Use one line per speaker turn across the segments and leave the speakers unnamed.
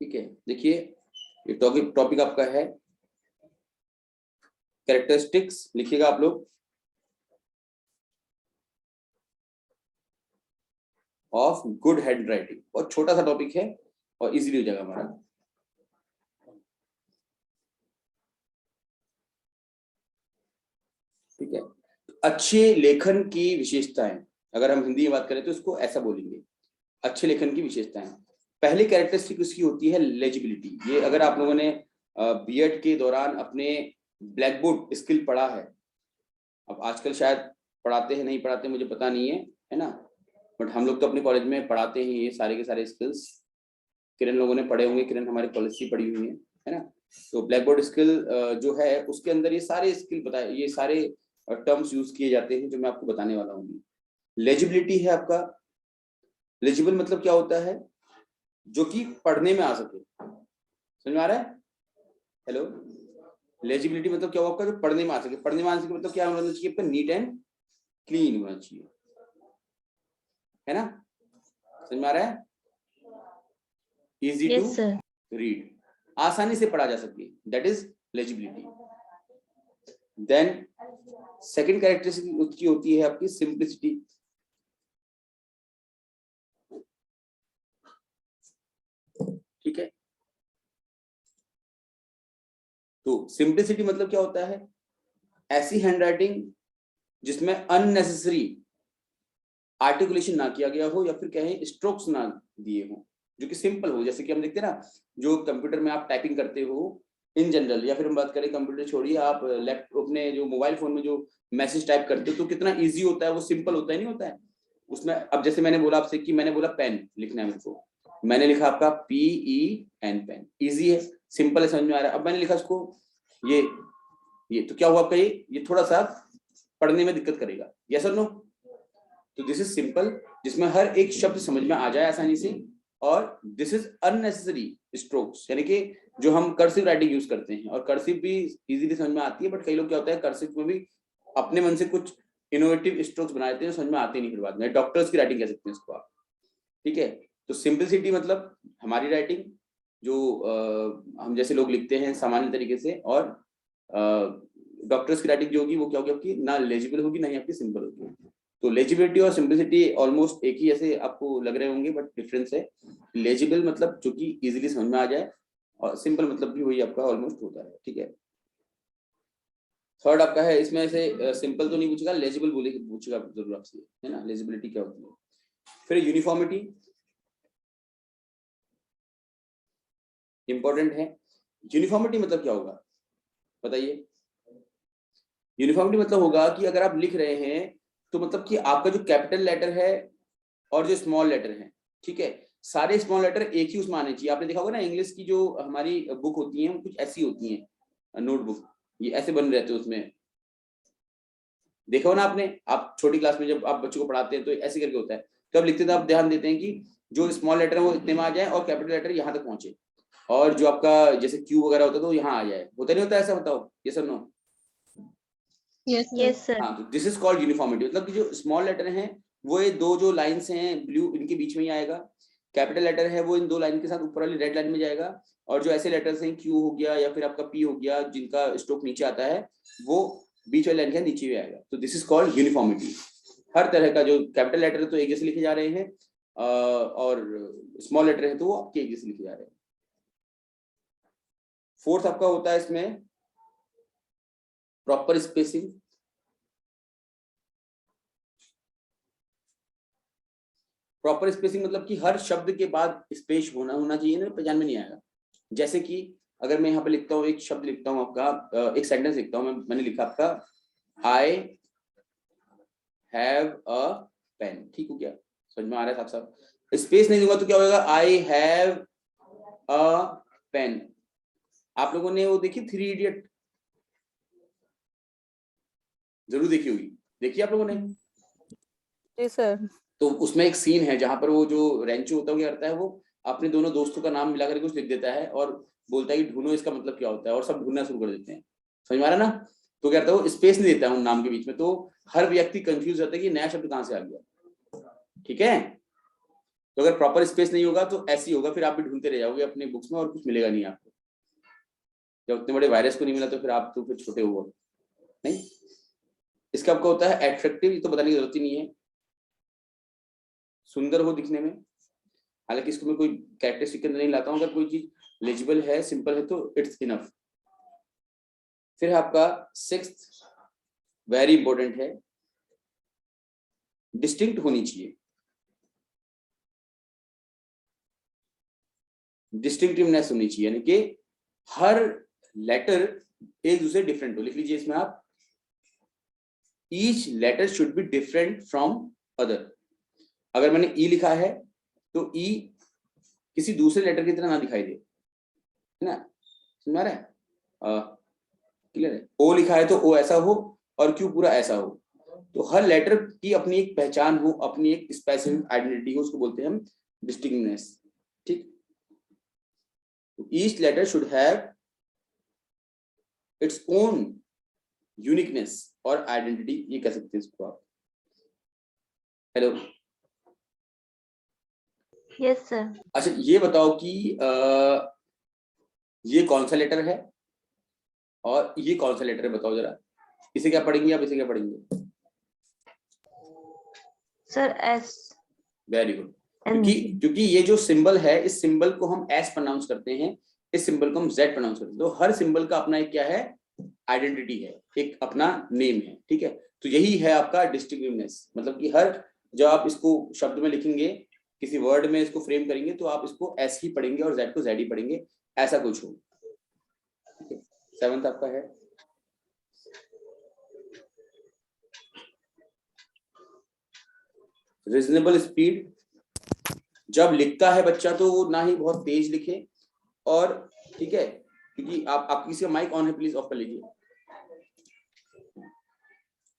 ठीक है, देखिए ये टॉपिक आपका है कैरेक्टरिस्टिक्स, लिखिएगा आप लोग, ऑफ गुड हैंड राइटिंग। बहुत छोटा सा टॉपिक है और इजीली हो जाएगा हमारा। ठीक है, अच्छे लेखन की विशेषताएं, अगर हम हिंदी में बात करें तो इसको ऐसा बोलेंगे, अच्छे लेखन की विशेषताएं। पहली कैरेक्टरिस्टिक उसकी होती है लेजिबिलिटी। ये अगर आप लोगों ने बीएड के दौरान अपने ब्लैक बोर्ड स्किल पढ़ा है, अब आजकल शायद पढ़ाते हैं नहीं पढ़ाते मुझे पता नहीं है ना, बट हम लोग तो अपने कॉलेज में पढ़ाते हैं ये सारे के सारे स्किल्स। किरण लोगों ने पढ़े होंगे, किरण हमारे कॉलेज से पढ़ी हुई है ना। तो ब्लैक बोर्ड स्किल जो है उसके अंदर ये सारे स्किल बताए, ये सारे टर्म्स यूज किए जाते हैं जो मैं आपको बताने वाला हूँ। लेजिबिलिटी है आपका, लेजिबल मतलब क्या होता है, जो कि पढ़ने में आ सके। समझ में आ रहा है? हेलो, लेजिबिलिटी मतलब क्या होगा आपका, जो पढ़ने में आ सके। पढ़ने में आ सके मतलब क्या होना चाहिए आपका, नीट एंड क्लीन होना चाहिए, है ना। समझ में आ रहा है? इजी टू रीड, आसानी से पढ़ा जा सके, that is legibility. Then second characteristic उसकी होती है आपकी सिंप्लिसिटी। ठीक है, तो सिंप्लिसिटी मतलब क्या होता है, ऐसी हैंडराइटिंग जिसमें अननेसेसरी आर्टिकुलेशन ना किया गया हो या फिर कहें स्ट्रोक्स ना दिए हो, जो कि सिंपल हो। जैसे कि हम देखते हैं ना, जो कंप्यूटर में आप टाइपिंग करते हो इन जनरल, या फिर हम बात करें कंप्यूटर छोड़िए, आप लैपटॉप में जो मोबाइल फोन में जो मैसेज टाइप करते हो तो कितना इजी होता है, वो सिंपल होता है नहीं होता है उसमें। अब जैसे मैंने बोला आपसे कि मैंने बोला पेन लिखना है मुझको, मैंने लिखा आपका PEN पेन, इजी है, सिंपल है, समझ में आ रहा है। अब मैंने लिखा इसको ये तो क्या हुआ आपका, ये थोड़ा सा पढ़ने में दिक्कत करेगा, यस और नो। तो दिस इज सिंपल, जिसमें हर एक शब्द समझ में आ जाए आसानी से, और दिस इज अननेसेसरी स्ट्रोक्स, यानी कि जो हम कर्सिव राइटिंग यूज करते हैं, और कर्सिव भी इजीली समझ में आती है, बट कई लोग क्या होता है कर्सिव में भी अपने मन से कुछ इनोवेटिव स्ट्रोक्स बना देते हैं, समझ में आते नहीं फिर बाद में। डॉक्टर्स की राइटिंग कह सकते हैं इसको आप। ठीक है, तो सिंपलिसिटी मतलब हमारी राइटिंग जो हम जैसे लोग लिखते हैं सामान्य तरीके से, और डॉक्टर्स की राइटिंग जो होगी वो क्या होगी आपकी, ना लेजिबल होगी ना ही आपकी सिंपल होगी। तो लेजिबिलिटी और सिंपलिसिटी ऑलमोस्ट एक ही ऐसे आपको लग रहे होंगे, बट डिफरेंस है। लेजिबल मतलब जो कि इजीली समझ में आ जाए, और सिंपल मतलब भी वही आपका ऑलमोस्ट होता है। ठीक है, थर्ड आपका है, इसमें से सिंपल तो नहीं पूछेगा, लेजिबल पूछेगा जरूर आपसे, है ना। लेजिबिलिटी क्या होती है। फिर यूनिफॉर्मिटी इंपॉर्टेंट है। यूनिफॉर्मिटी मतलब क्या होगा बताइए। यूनिफॉर्मिटी मतलब होगा कि अगर आप लिख रहे हैं तो मतलब कि आपका जो कैपिटल लेटर है और जो स्मॉल लेटर है, ठीक है, सारे स्मॉल लेटर एक ही उसमें आने चाहिए। आपने देखा होगा ना, इंग्लिश की जो हमारी बुक होती है कुछ ऐसी होती है, नोटबुक, ये ऐसे बन रहते हैं उसमें, देखा हो ना आपने, आप छोटी क्लास में जब आप बच्चों को पढ़ाते हैं तो ऐसे करके होता है। तो अब लिखते तो आप ध्यान देते हैं कि जो स्मॉल लेटर है वो इतने में आ जाए और कैपिटल लेटर यहाँ तक पहुंचे, और जो आपका जैसे क्यू वगैरह होता है तो यहाँ आ जाए, होता नहीं होता ऐसा, बताओ ये सब नो।
Yes sir.
हाँ, तो दिस इज कॉल्ड यूनिफॉर्मिटी, मतलब कि जो स्मॉल लेटर हैं वो ये दो जो लाइन्स हैं ब्लू, इनके बीच में ही आएगा। कैपिटल लेटर है वो इन दो लाइन के साथ ऊपर वाली रेड लाइन में जाएगा, और जो ऐसे लेटर्स हैं क्यू हो गया या फिर आपका पी हो गया जिनका स्ट्रोक नीचे आता है, वो बीच वाली लाइन के नीचे भी आएगा। तो दिस इज कॉल्ड यूनिफॉर्मिटी। हर तरह का जो कैपिटल लेटर है तो एक जैसे लिखे जा रहे हैं, और स्मॉल लेटर है तो वो आपके एक जैसे लिखे जा रहे हैं। फोर्थ आपका होता है इसमें प्रॉपर स्पेसिंग। प्रॉपर स्पेसिंग मतलब कि हर शब्द के बाद स्पेस होना चाहिए ना, पहचान में नहीं आएगा। जैसे कि अगर मैं यहाँ पे लिखता हूँ एक शब्द लिखता हूँ आपका, एक सेंटेंस लिखता हूँ मैंने लिखा आपका आई हैव अ पेन, ठीक हो गया, समझ में आ रहा है साहब साहब। स्पेस नहीं दूंगा तो क्या होगा, आई हैव अ पेन। आप लोगों ने वो देखी 3 इडियट, जरूर देखी होगी, देखी आप लोगों ने।
जी सर।
तो उसमें एक सीन है जहां पर वो जो रेंचो होता है क्या करता है, वो अपने दोनों दोस्तों का नाम मिलाकर कुछ लिख देता है और बोलता है कि ढूंढो इसका मतलब क्या होता है, और सब ढूंढना शुरू कर देते हैं। समझ में आ रहा ना। तो क्या करता है वो स्पेस नहीं देता है उन नाम के बीच में, तो हर व्यक्ति कंफ्यूज रहता है कि नया शब्द कहां से आ गया। ठीक है, तो अगर प्रॉपर स्पेस नहीं होगा तो ऐसे ही होगा, फिर आप भी ढूंढते रह जाओगे अपने बुक्स में और कुछ मिलेगा नहीं आपको। जब उतने बड़े वायरस को नहीं मिला तो फिर आप तो फिर छोटे हुआ नहीं। इसका आपका होता है एट्रैक्टिव, ये तो बताने की जरूरत ही नहीं है, सुंदर हो दिखने में। हालांकि इसको मैं कोई कैरेक्टरिस्टिक के अंदर नहीं लाता हूँ, अगर कोई चीज लेजिबल है, सिंपल है तो इट्स इनफ। फिर आपका सिक्स्थ वेरी इंपॉर्टेंट है, डिस्टिंक्ट होनी चाहिए। डिस्टिंक्टिवनेस होनी चाहिए, यानी कि हर लेटर एक दूसरे डिफरेंट हो। लिख लीजिए इसमें आप, each letter should be different from other. अगर मैंने ई लिखा है तो ई किसी दूसरे लेटर की तरह ना दिखाई दे, है ना, समझ रहा है, क्लियर है। ओ लिखा है तो ओ ऐसा हो और क्यू पूरा ऐसा हो। तो हर लेटर की अपनी एक पहचान हो, अपनी एक स्पेसिफिक आइडेंटिटी हो, उसको बोलते हैं हम डिस्टिंक्टनेस। ठीक, each letter should have its own uniqueness और आइडेंटिटी, ये कह सकते हैं इसको आप। Hello,
yes sir.
अच्छा ये बताओ कि ये कौन सा लेटर है और ये कौन सा लेटर है, बताओ जरा। इसे क्या पढ़ेंगे आप, इसे क्या पढ़ेंगे?
Sir S.
Very good. क्योंकि ये जो सिंबल है, इस सिंबल को हम एस प्रोनाउंस करते हैं, इस सिंबल को हम जेड प्रोनाउंस करते हैं। तो हर सिंबल का अपना एक क्या है, आइडेंटिटी है, एक अपना नेम है। ठीक है, तो यही है आपका डिस्टिंक्टिवनेस। मतलब कि हर, जब आप इसको शब्द में लिखेंगे, किसी वर्ड में इसको फ्रेम करेंगे, तो आप इसको एस ही पढ़ेंगे और जेड को जेड ही पढ़ेंगे, ऐसा कुछ हो। सेवंथ आपका है रीजनेबल स्पीड। जब लिखता है बच्चा तो वो ना ही बहुत तेज लिखे, और ठीक है, क्योंकि आप किसी का माइक ऑन है, प्लीज ऑफ कर लीजिए।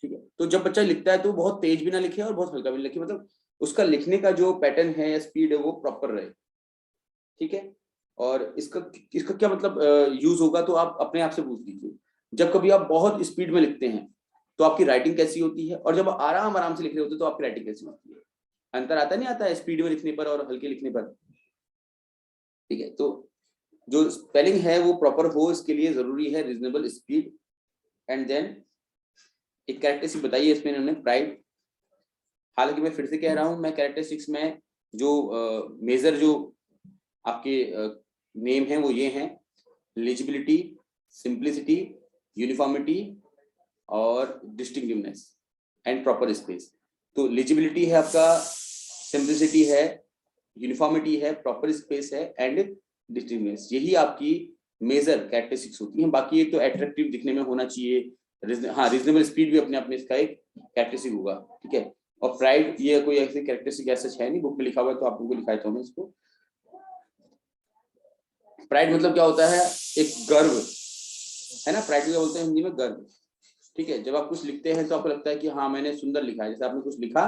ठीक है, तो जब बच्चा लिखता है तो बहुत तेज भी ना लिखे और बहुत हल्का भी ना लिखे, मतलब उसका लिखने का जो पैटर्न है या स्पीड है वो प्रॉपर रहे। ठीक है, और इसका इसका क्या मतलब यूज होगा, तो आप अपने आप से पूछ लीजिए। जब कभी आप बहुत स्पीड में लिखते हैं तो आपकी राइटिंग कैसी होती है, और जब आराम आराम से लिख रहे होते हैं तो आपकी राइटिंग कैसी होती है? अंतर आता नहीं आता है स्पीड में लिखने पर और हल्के लिखने पर? ठीक है, तो जो स्पेलिंग है वो प्रॉपर हो, इसके लिए जरूरी है रीजनेबल स्पीड। एंड देन एक कैरेक्टरिस्टिक बताइए इसमें इन्होंने, प्राइड। हालांकि मैं फिर से कह रहा हूं, मैं कैरेक्टरिस्टिक्स में जो मेजर जो आपके नेम है वो ये हैं, लीजिबिलिटी, सिंप्लिसिटी, यूनिफॉर्मिटी और डिस्टिंक्टिवनेस एंड प्रॉपर स्पेस। तो लीजिबिलिटी है आपका, सिंप्लिसिटी है, यूनिफॉर्मिटी है, प्रॉपर स्पेस है एंड डिस्टिंक्टिवनेस। यही आपकी मेजर कैरेक्टरिस्टिक्स होती हैं। बाकी एक तो अट्रैक्टिव दिखने में होना चाहिए, हाँ रीजनेबल स्पीड भी अपने अपने इसका एक कैरेक्टरिस्टिक होगा। ठीक है, और प्राइड ये कोई ऐसी कैरेक्टरिस्टिक ऐसा है नहीं, बुक में लिखा हुआ है तो आप लोगों को लिखा है तो मैं इसको। प्राइड मतलब क्या होता है, एक गर्व है ना, प्राइड क्या बोलते हैं हिंदी में, गर्व। ठीक है, जब आप कुछ लिखते हैं तो आपको लगता है कि हाँ मैंने सुंदर लिखा है, जैसे आपने कुछ लिखा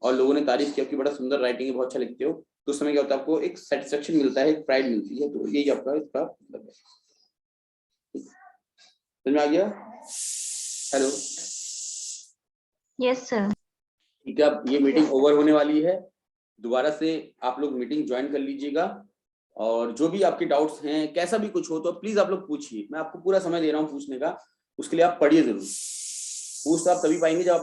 और लोगों ने तारीफ किया कि बड़ा सुंदर राइटिंग है, बहुत अच्छा लिखते हो, तो उस समय क्या होता है, आपको एक सेटिस्फेक्शन मिलता है, एक प्राइड मिलती है। तो यही आपका इसका मतलब है। समझ में आ गया? Hello,
yes sir.
ठीक है, अब ये मीटिंग ओवर होने वाली है, दोबारा से आप लोग मीटिंग ज्वाइन कर लीजिएगा, और जो भी आपके डाउट्स हैं, कैसा भी कुछ हो तो प्लीज आप लोग पूछिए। मैं आपको पूरा समय दे रहा हूँ पूछने का, उसके लिए आप पढ़िए जरूर। पूछ तो आप तभी पाएंगे जब आपने